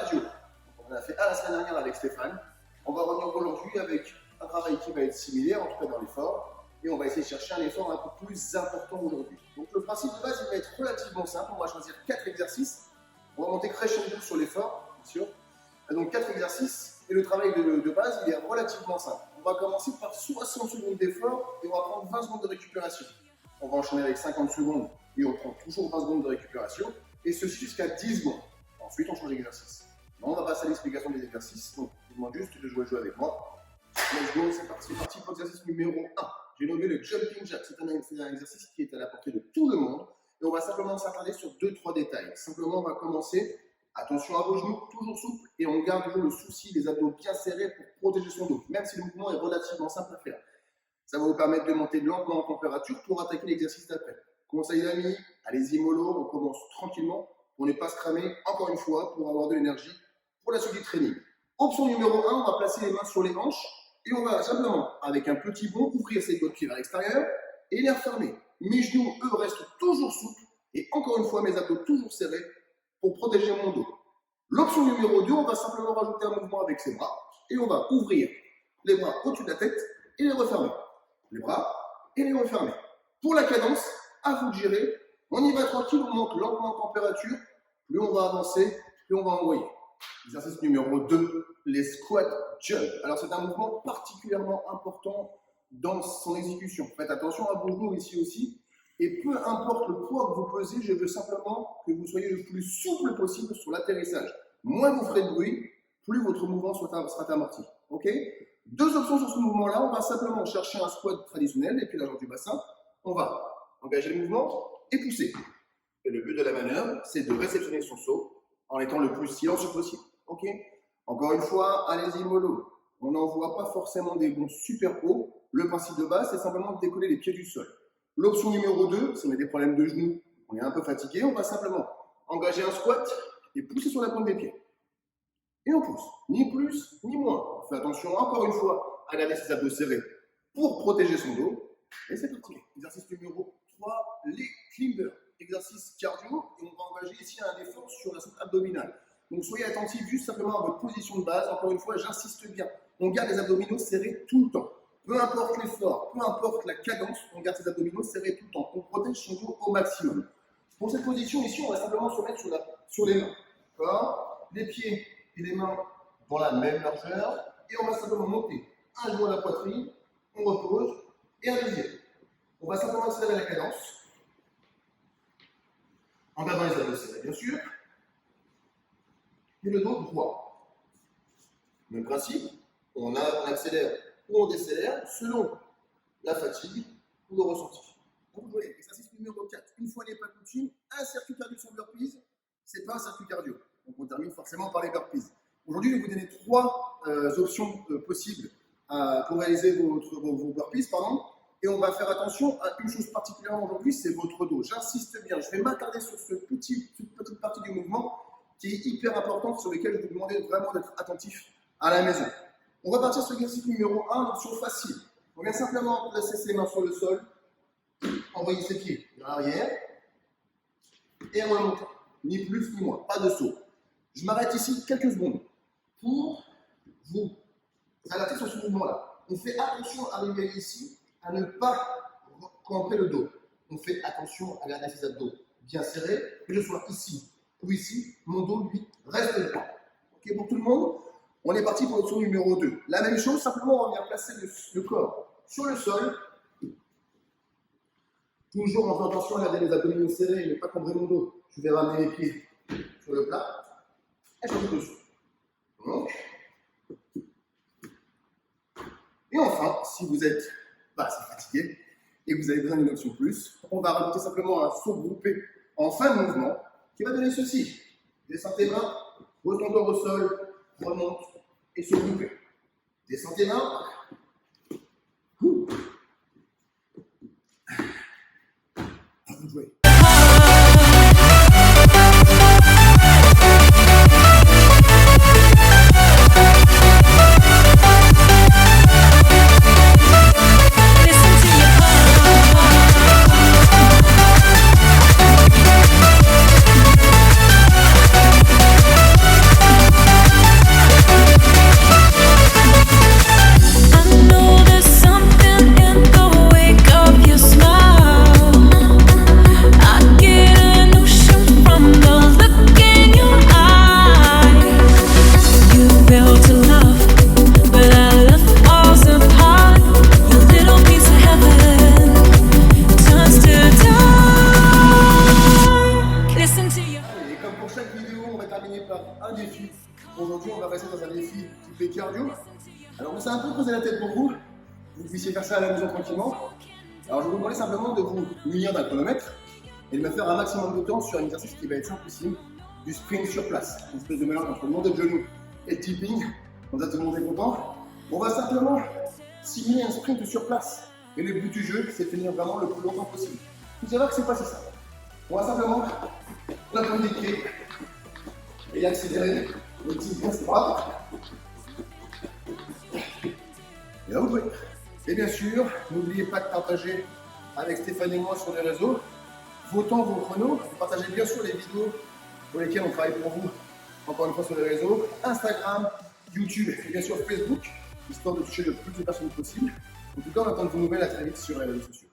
cardio. On en a fait un la semaine dernière avec Stéphane. On va revenir aujourd'hui avec un travail qui va être similaire, en tout cas dans l'effort. Et on va essayer de chercher un effort un peu plus important aujourd'hui. Donc le principe de base, il va être relativement simple. On va choisir 4 exercices. On va monter crescendo sur l'effort, bien sûr. Donc 4 exercices. Et le travail de base, il est relativement simple. On va commencer par 60 secondes d'effort et on va prendre 20 secondes de récupération. On va enchaîner avec 50 secondes et on prend toujours 20 secondes de récupération. Et ceci jusqu'à 10 secondes. Ensuite, on change d'exercice. On va passer à l'explication des exercices. Donc, je vous demande juste de jouer avec moi. Let's go, c'est parti pour l'exercice numéro 1. J'ai nommé le jumping jack. C'est un exercice qui est à la portée de tout le monde. Et on va simplement s'attarder sur 2-3 détails. Simplement, on va commencer. Attention à vos genoux, toujours souples. Et on garde toujours le souci des abdos bien serrés pour protéger son dos. Même si le mouvement est relativement simple à faire. Ça va vous permettre de monter lentement en température pour attaquer l'exercice d'après. Conseil d'amis, allez-y mollo, on commence tranquillement. On n'est pas se cramer, encore une fois, pour avoir de l'énergie pour la suite du training. Option numéro 1, on va placer les mains sur les hanches. Et on va simplement, avec un petit bond, ouvrir ses doigts de pied vers l'extérieur et les refermer. Mes genoux, eux, restent toujours souples. Et encore une fois, mes abdos toujours serrés pour protéger mon dos. L'option numéro 2, on va simplement rajouter un mouvement avec ses bras. Et on va ouvrir les bras au-dessus de la tête et les refermer. Les bras et les refermer. Pour la cadence, à vous de gérer. On y va tranquille, on monte lentement en température. Plus on va avancer, plus on va envoyer. Exercice numéro 2, les squat jump. Alors c'est un mouvement particulièrement important dans son exécution. Faites attention à vos genoux ici aussi. Et peu importe le poids que vous pesez, je veux simplement que vous soyez le plus souple possible sur l'atterrissage. Moins vous ferez de bruit, plus votre mouvement sera amorti. Ok? 2 options sur ce mouvement-là. On va simplement chercher un squat traditionnel et puis la jambe du bassin. On va engager le mouvement et pousser. Et le but de la manœuvre, c'est de réceptionner son saut en étant le plus silencieux possible. Ok? Encore une fois, allez-y mollo. On n'envoie pas forcément des bonds super hauts. Le principe de base, c'est simplement de décoller les pieds du sol. L'option numéro 2, si on a des problèmes de genoux, on est un peu fatigué, on va simplement engager un squat et pousser sur la pointe des pieds. Et on pousse, ni plus ni moins. On fait attention encore une fois à garder ses abdos serrés pour protéger son dos. Et c'est parti. Exercice numéro 3, les climbers. Exercice cardio, et on va engager ici un effort sur la zone abdominale. Donc soyez attentifs juste simplement à votre position de base. Encore une fois, j'insiste bien. On garde les abdominaux serrés tout le temps. Peu importe l'effort, peu importe la cadence, on garde ses abdominaux serrés tout le temps. On protège son dos au maximum. Pour cette position ici, on va simplement se mettre sur les mains. D'accord? Les pieds et les mains dans la même largeur. Et on va simplement monter un genou à la poitrine. On repose et un deuxième. On va simplement accélérer la cadence. En gardant les abdos serrés, bien sûr. Et le dos droit. Même principe, on accélère ou on décélère selon la fatigue ou le ressenti. Donc, vous voyez, exercice numéro 4. Une fois n'est pas coutume, un circuit cardio sur burpees, ce n'est pas un circuit cardio. Donc on termine forcément par les burpees. Aujourd'hui, je vais vous donner 3 options possibles pour réaliser vos burpees. Et on va faire attention à une chose particulièrement aujourd'hui, c'est votre dos. J'insiste bien, je vais m'attarder sur cette petite partie du mouvement qui est hyper importante, sur laquelle je vais vous demander vraiment d'être attentif à la maison. On va partir sur l'exercice numéro 1, option facile. On vient simplement placer ses mains sur le sol, envoyer ses pieds vers l'arrière et remonter. Ni plus ni moins, pas de saut. Je m'arrête ici quelques secondes pour vous alerter sur ce mouvement-là. On fait attention à arriver ici, à ne pas camper le dos. On fait attention à garder ses abdos bien serrés, que je sois ici ou ici, mon dos, lui, reste droit. Ok, pour tout le monde? On est parti pour l'option numéro 2. La même chose, simplement on vient placer le corps sur le sol. Toujours en faisant attention à garder les abdominaux serrés et ne pas cambrer mon dos. Je vais ramener les pieds sur le plat et je rajoute dessous. Et enfin, si vous êtes assez fatigué et que vous avez besoin d'une option plus, on va rajouter simplement un saut groupé en fin de mouvement qui va donner ceci. Descends tes mains, pose ton corps au sol, remonte et saut groupé. Descends tes mains. À vous de jouer. Aujourd'hui, on va passer dans un défi type cardio. Alors, on s'est un peu posé la tête pour vous. Vous puissiez faire ça à la maison tranquillement. Alors, je vais vous demander simplement de vous munir d'un chronomètre et de me faire un maximum de temps sur un exercice qui va être simplissime, du sprint sur place. Une espèce de mélange entre le monde de genoux et le tipping. Comme ça, tout le monde est content. On va simplement simuler un sprint sur place. Et le but du jeu, c'est de tenir vraiment le plus longtemps possible. Vous savez que c'est pas si simple. On va simplement la pointe des pieds et accélérer le petit geste droit. Et là, vous pouvez. Et bien sûr, n'oubliez pas de partager avec Stéphane et moi sur les réseaux vos temps, vos chronos. Vous partagez bien sûr les vidéos pour lesquelles on travaille pour vous, encore une fois sur les réseaux, Instagram, YouTube et bien sûr Facebook, histoire de toucher le plus de personnes possible. En tout cas, on attend de vos nouvelles à très vite sur les réseaux sociaux.